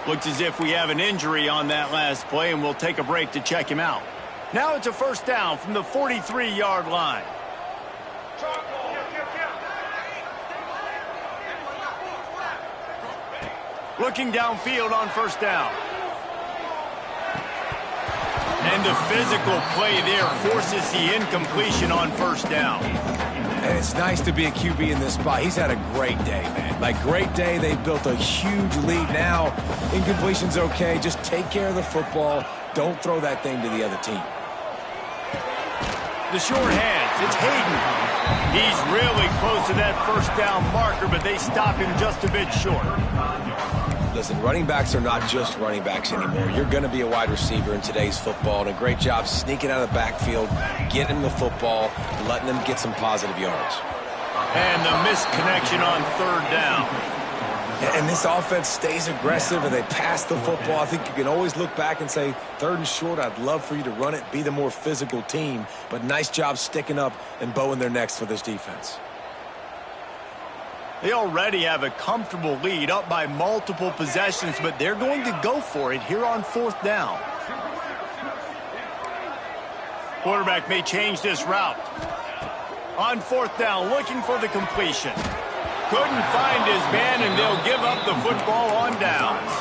[SPEAKER 1] Looks as if we have an injury on that last play, and we'll take a break to check him out. Now it's a first down from the 43-yard line. Looking downfield on first down. And the physical play there forces the incompletion on first down.
[SPEAKER 3] And it's nice to be a QB in this spot. He's had a great day, man. Like, great day. They've built a huge lead now. Incompletion's okay. Just take care of the football. Don't throw that thing to the other team.
[SPEAKER 1] The short hands. It's Hayden. He's really close to that first down marker, but they stop him just a bit short.
[SPEAKER 3] Listen, running backs are not just running backs anymore. You're going to be a wide receiver in today's football, and a great job sneaking out of the backfield, getting the football, letting them get some positive yards.
[SPEAKER 1] And the missed connection on third down.
[SPEAKER 3] And this offense stays aggressive, and they pass the football. I think you can always look back and say, 3rd and short, I'd love for you to run it, be the more physical team. But nice job sticking up and bowing their necks for this defense.
[SPEAKER 1] They already have a comfortable lead, up by multiple possessions, but they're going to go for it here on 4th down. Quarterback may change this route. On 4th down, looking for the completion. couldn't find his man, and they'll give up the football on downs.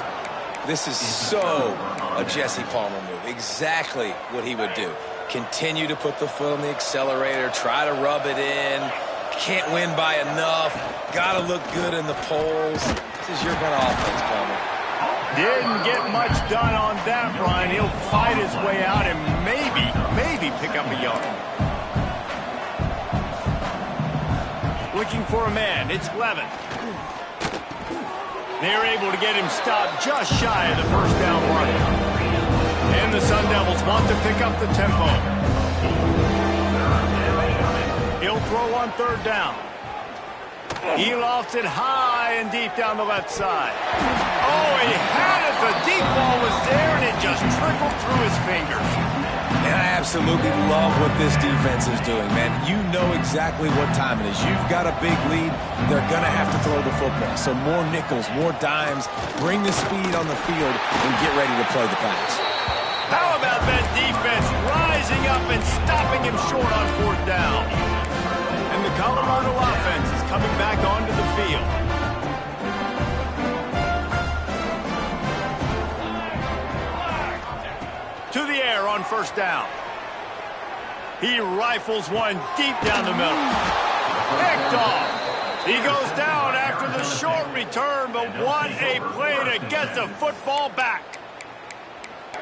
[SPEAKER 3] This is so a Jesse Palmer move. Exactly what he would do. Continue to put the foot on the accelerator, try to rub it in. Can't win by enough. Got to look good in the polls. This is your kind of offense, Palmer.
[SPEAKER 1] Didn't get much done on that run. He'll fight his way out and maybe pick up a yard. Looking for a man. It's Levin. They're able to get him stopped just shy of the first down mark. And the Sun Devils want to pick up the tempo. He'll throw on third down. He lofts it high and deep down the left side. Oh, he had it. The deep ball was there, and it just trickled through his fingers.
[SPEAKER 3] And I absolutely love what this defense is doing, man. You know exactly what time it is. You've got a big lead. They're going to have to throw the football. So more nickels, more dimes. Bring the speed on the field and get ready to play the pass.
[SPEAKER 1] How about that defense rising up and stopping him short on fourth down? And the Colorado offense is coming back onto the field. To the air on first down. He rifles one deep down the middle. Picked off. He goes down after the short return, but what a play to get the football back.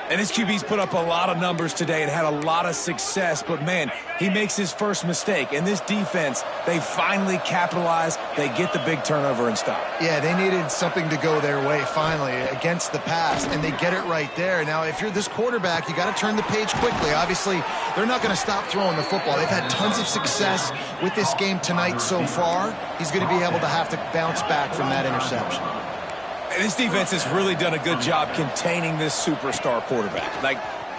[SPEAKER 3] And his QB's put up a lot of numbers today and had a lot of success, but man, he makes his first mistake. And this defense, they finally capitalize. They get the big turnover and stop.
[SPEAKER 2] Yeah, they needed something to go their way finally against the pass, and they get it right there. Now, if you're this quarterback, you got to turn the page quickly. Obviously, they're not going to stop throwing the football. They've had tons of success with this game tonight so far. He's going to be able to have to bounce back from that interception.
[SPEAKER 3] And this defense has really done a good job containing this superstar quarterback.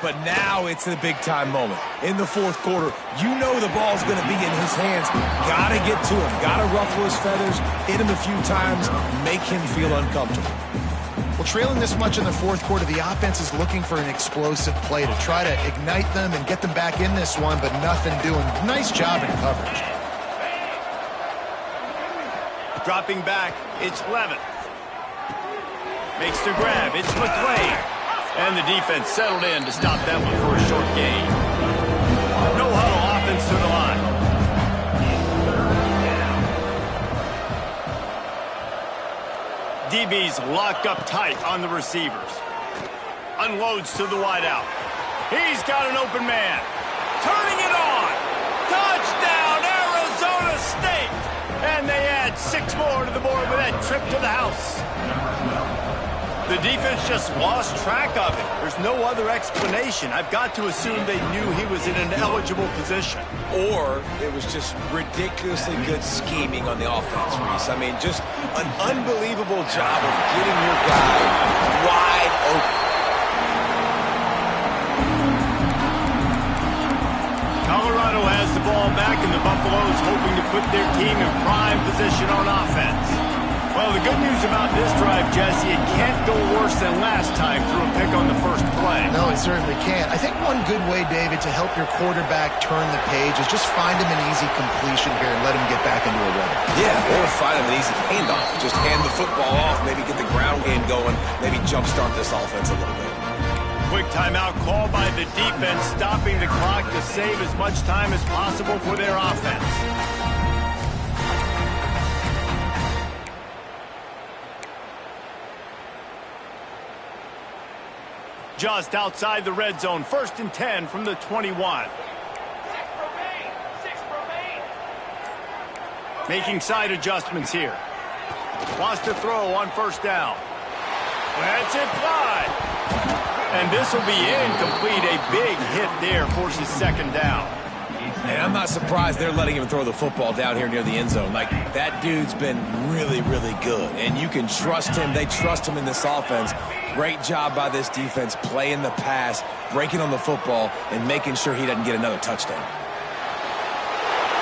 [SPEAKER 3] But now it's a big-time moment. In the fourth quarter, you know the ball's going to be in his hands. Got to get to him. Got to ruffle his feathers, hit him a few times, make him feel uncomfortable.
[SPEAKER 2] Well, trailing this much in the fourth quarter, the offense is looking for an explosive play to try to ignite them and get them back in this one, but nothing doing. Nice job in coverage.
[SPEAKER 1] Dropping back, it's Levin. Makes the grab, it's McClain. And the defense settled in to stop that one for a short gain. No huddle, offense to the line. DB's locked up tight on the receivers. Unloads to the wideout. He's got an open man. Turning it on. Touchdown, Arizona State. And they add 6 more to the board with that trip to the house. The defense just lost track of it. There's no other explanation. I've got to assume they knew he was in an eligible position.
[SPEAKER 3] Or it was just ridiculously good scheming on the offense, Reese. I mean, just an unbelievable job of getting your guy wide open.
[SPEAKER 1] Colorado has the ball back, and the Buffaloes hoping to put their team in prime position on offense. Well, the good news about this drive, Jesse, it can't go worse than last time through a pick on the first play.
[SPEAKER 2] No, it certainly can't. I think one good way, David, to help your quarterback turn the page is just find him an easy completion here and let him get back into a rhythm.
[SPEAKER 3] Yeah, or find him an easy handoff. Just hand the football off, maybe get the ground game going, maybe jumpstart this offense a little bit.
[SPEAKER 1] Quick timeout call by the defense, stopping the clock to save as much time as possible for their offense. Just outside the red zone, 1st and 10 from the 21.
[SPEAKER 5] 6 remain.
[SPEAKER 1] Making side adjustments here. Wants to throw on first down. That's it, fly. And this will be incomplete. A big hit there, forces 2nd down.
[SPEAKER 3] And I'm not surprised they're letting him throw the football down here near the end zone. Like, that dude's been really, really good. And you can trust him. They trust him in this offense. Great job by this defense playing the pass, breaking on the football, and making sure he doesn't get another touchdown.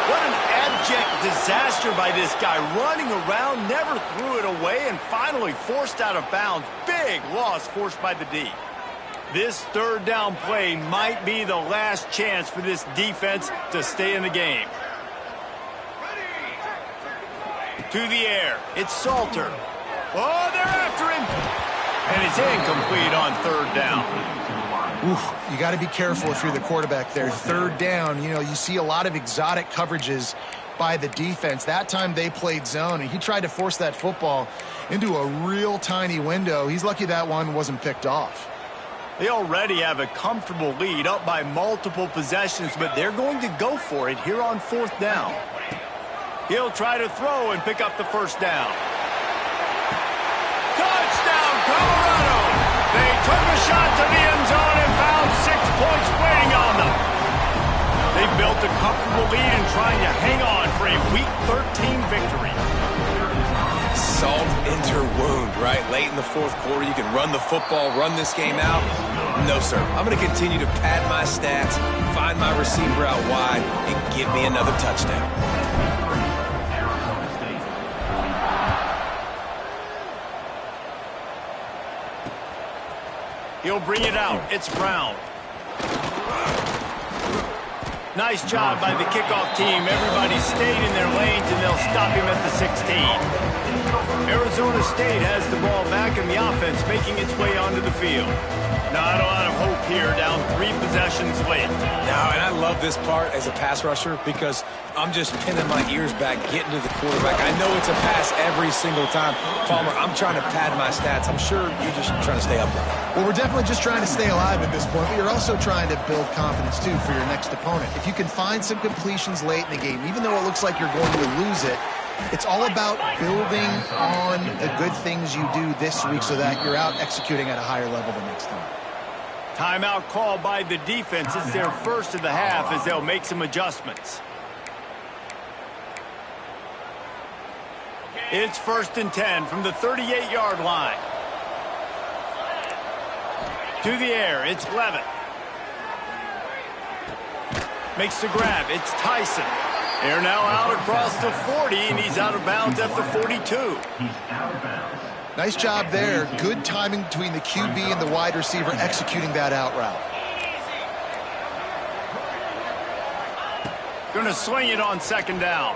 [SPEAKER 1] What an abject disaster by this guy. Running around, never threw it away, and finally forced out of bounds. Big loss forced by the D. This 3rd down play might be the last chance for this defense to stay in the game. To the air. It's Salter. Oh, they're after him. And it's incomplete on third down.
[SPEAKER 2] Oof, you got to be careful if you're the quarterback there. Third down, you know, you see a lot of exotic coverages by the defense. That time they played zone, and he tried to force that football into a real tiny window. He's lucky that one wasn't picked off.
[SPEAKER 1] They already have a comfortable lead, up by multiple possessions, but they're going to go for it here on fourth down. He'll try to throw and pick up the first down. Touchdown, Colorado! They took a shot to the end zone and found 6 points waiting on them. They built a comfortable lead and trying to hang on for a Week 13 victory.
[SPEAKER 3] Salt into wound, right? Late in the fourth quarter, you can run the football, run this game out. No, sir. I'm going to continue to pad my stats, find my receiver out wide, and give me another touchdown.
[SPEAKER 1] He'll bring it out. It's Brown. Nice job by the kickoff team. Everybody stayed in their lanes, and they'll stop him at the 16. Arizona State has the ball back, and the offense making its way onto the field. Not a lot of hope here, down 3 possessions late.
[SPEAKER 3] No, and I love this part as a pass rusher because I'm just pinning my ears back, getting to the quarterback. I know it's a pass every single time. Palmer, I'm trying to pad my stats. I'm sure you're just trying to stay upright.
[SPEAKER 2] Well, we're definitely just trying to stay alive at this point, but you're also trying to build confidence, too, for your next opponent. If you can find some completions late in the game, even though it looks like you're going to lose it, it's all about building on the good things you do this week so that you're out executing at a higher level the next time.
[SPEAKER 1] Timeout called by the defense. It's their first of the half as they'll make some adjustments. It's 1st and 10 from the 38-yard line. To the air, it's Levitt. Makes the grab, it's Tyson. They're now out across the 40, and he's out of bounds at the 42.
[SPEAKER 2] Nice job there. Good timing between the QB and the wide receiver executing that out route.
[SPEAKER 1] Gonna swing it on 2nd down.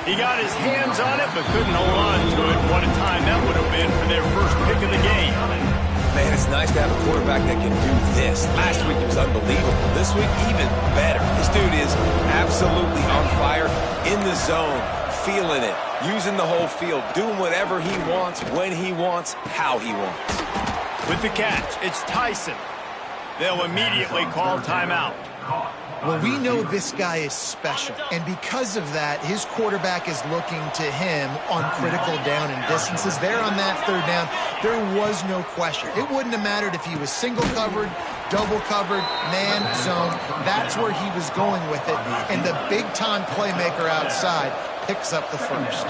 [SPEAKER 1] He got his hands on it, but couldn't hold on to it. What a time that would have been for their first pick of the game.
[SPEAKER 3] Man, it's nice to have a quarterback that can do this. Last week it was unbelievable. This week, even better. This dude is absolutely on fire, in the zone, feeling it, using the whole field, doing whatever he wants, when he wants, how he wants.
[SPEAKER 1] With the catch, it's Tyson. They'll immediately call timeout.
[SPEAKER 2] Well, we know this guy is special, and because of that, his quarterback is looking to him on critical down and distances. There on that 3rd down, there was no question. It wouldn't have mattered if he was single covered, double covered, man, zone. That's where he was going with it, and the big-time playmaker outside picks up the first.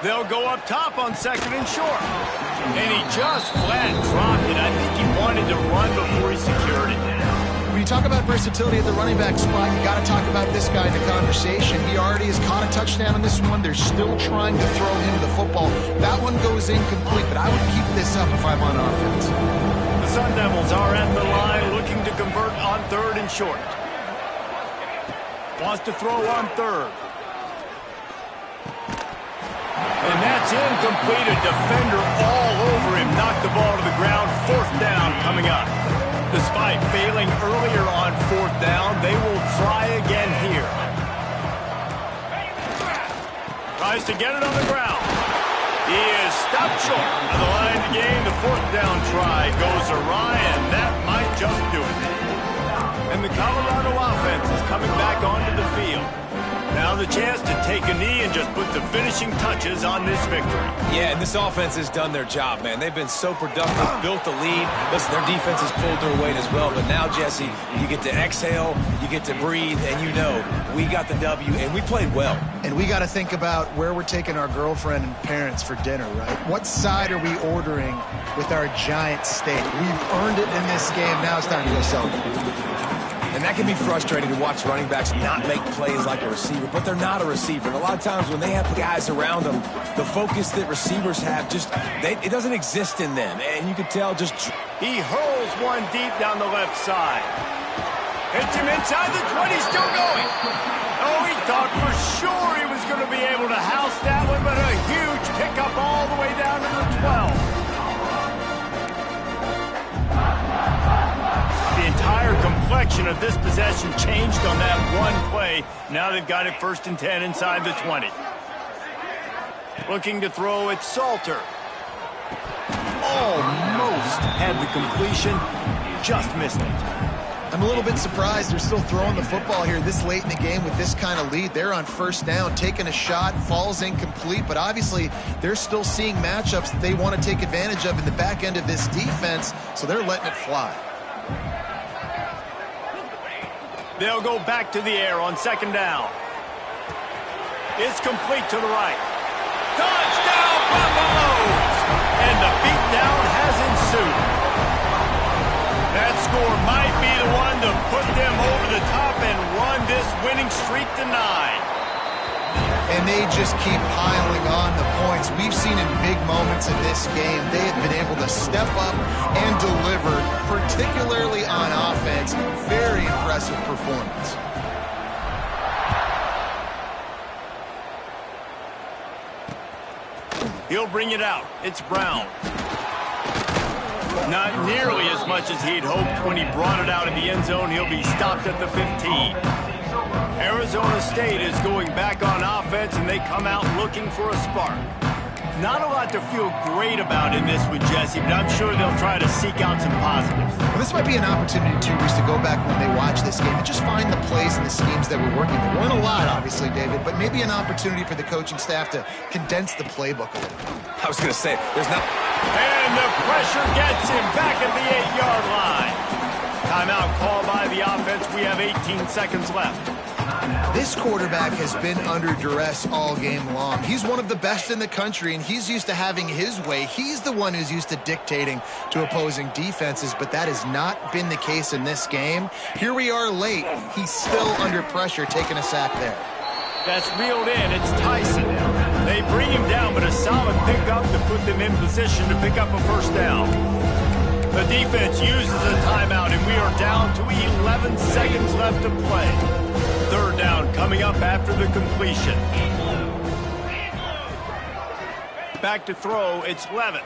[SPEAKER 1] They'll go up top on 2nd and short. And he just flat dropped it. I think he wanted to run before he secured it.
[SPEAKER 2] When you talk about versatility at the running back spot, you got to talk about this guy in the conversation. He already has caught a touchdown on this one. They're still trying to throw him the football. That one goes incomplete, but I would keep this up if I'm on offense.
[SPEAKER 1] The Sun Devils are at the line looking to convert on 3rd and short. Wants to throw on 3rd. And that's incomplete. A defender all over him. Knocked the ball to the ground. 4th down coming up. Despite failing earlier on 4th down, they will try again here. Tries to get it on the ground. He is stopped short of the line of the game. The 4th down try goes awry, and that might just do it. And the Colorado offense is coming back onto the field. Now the chance to take a knee and just put the finishing touches on this victory.
[SPEAKER 3] Yeah, and this offense has done their job, man. They've been so productive, built the lead. Listen, their defense has pulled their weight as well. But now, Jesse, you get to exhale, you get to breathe, and you know we got the W, and we played well.
[SPEAKER 2] And we got to think about where we're taking our girlfriend and parents for dinner, right? What side are we ordering with our giant steak? We've earned it in this game. Now it's time to go celebrate.
[SPEAKER 3] And that can be frustrating to watch running backs not make plays like a receiver, but they're not a receiver. And a lot of times when they have guys around them, the focus that receivers have it doesn't exist in them. And you can tell
[SPEAKER 1] he hurls one deep down the left side. Hits him inside the 20, still going. Oh, he thought for sure he going to be able to house that one, but a huge pickup all the way down to the 12. The entire complexion of this possession changed on that one play. Now they've got it 1st and 10 inside the 20. Looking to throw, it's Salter. Almost had the completion, just missed it.
[SPEAKER 2] I'm a little bit surprised they're still throwing the football here this late in the game with this kind of lead. They're on 1st down, taking a shot, falls incomplete, but obviously they're still seeing matchups that they want to take advantage of in the back end of this defense, so they're letting it fly.
[SPEAKER 1] They'll go back to the air on 2nd down. It's complete to the right. Touchdown, Buffaloes! And the beatdown has ensued. That score might be the one to put them over the top and run this winning streak to 9.
[SPEAKER 2] And they just keep piling on the points. We've seen in big moments in this game, they have been able to step up and deliver, particularly on offense. Very impressive performance.
[SPEAKER 1] He'll bring it out. It's Brown. Not nearly as much as he'd hoped when he brought it out of the end zone. He'll be stopped at the 15. Arizona State is going back on offense, and they come out looking for a spark. Not a lot to feel great about in this one, Jesse, but I'm sure they'll try to seek out some positives.
[SPEAKER 2] Well, this might be an opportunity, too, Reese, to go back when they watch this game and just find the plays and the schemes that were working. There weren't a lot, obviously, David, but maybe an opportunity for the coaching staff to condense the playbook a little.
[SPEAKER 3] I was going to say, there's not...
[SPEAKER 1] And the pressure gets him back at the 8-yard line. Timeout called by the offense. We have 18 seconds left.
[SPEAKER 2] This quarterback has been under duress all game long. He's one of the best in the country, and he's used to having his way. He's the one who's used to dictating to opposing defenses, but that has not been the case in this game. Here we are late. He's still under pressure, taking a sack there.
[SPEAKER 1] That's reeled in. It's Tyson. They bring him down, but a solid pickup to put them in position to pick up a 1st down. The defense uses a timeout, and we are down to 11 seconds left to play. 3rd down coming up after the completion. Back to throw, it's Levitt.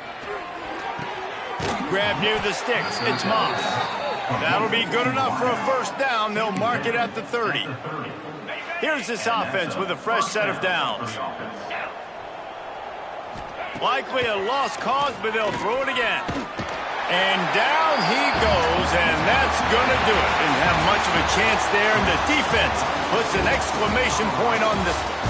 [SPEAKER 1] Grab near the sticks, it's Moss. That'll be good enough for a 1st down. They'll mark it at the 30. Here's this offense with a fresh set of downs. Likely a lost cause, but they'll throw it again. And down he goes, and that's going to do it. Didn't have much of a chance there, and the defense puts an exclamation point on this one.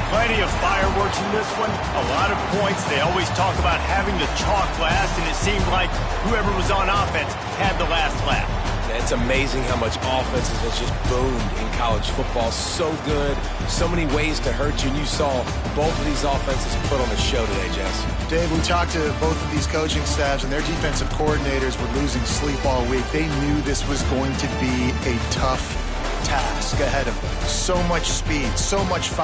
[SPEAKER 1] Plenty of fireworks in this one, a lot of points. They always talk about having the chalk last, and it seemed like whoever was on offense had the last laugh.
[SPEAKER 3] It's amazing how much offense has just boomed in college football. So good, so many ways to hurt you, and you saw both of these offenses put on a show today, Jess.
[SPEAKER 2] Dave, we talked to both of these coaching staffs, and their defensive coordinators were losing sleep all week. They knew this was going to be a tough task ahead of them. So much speed, so much fire.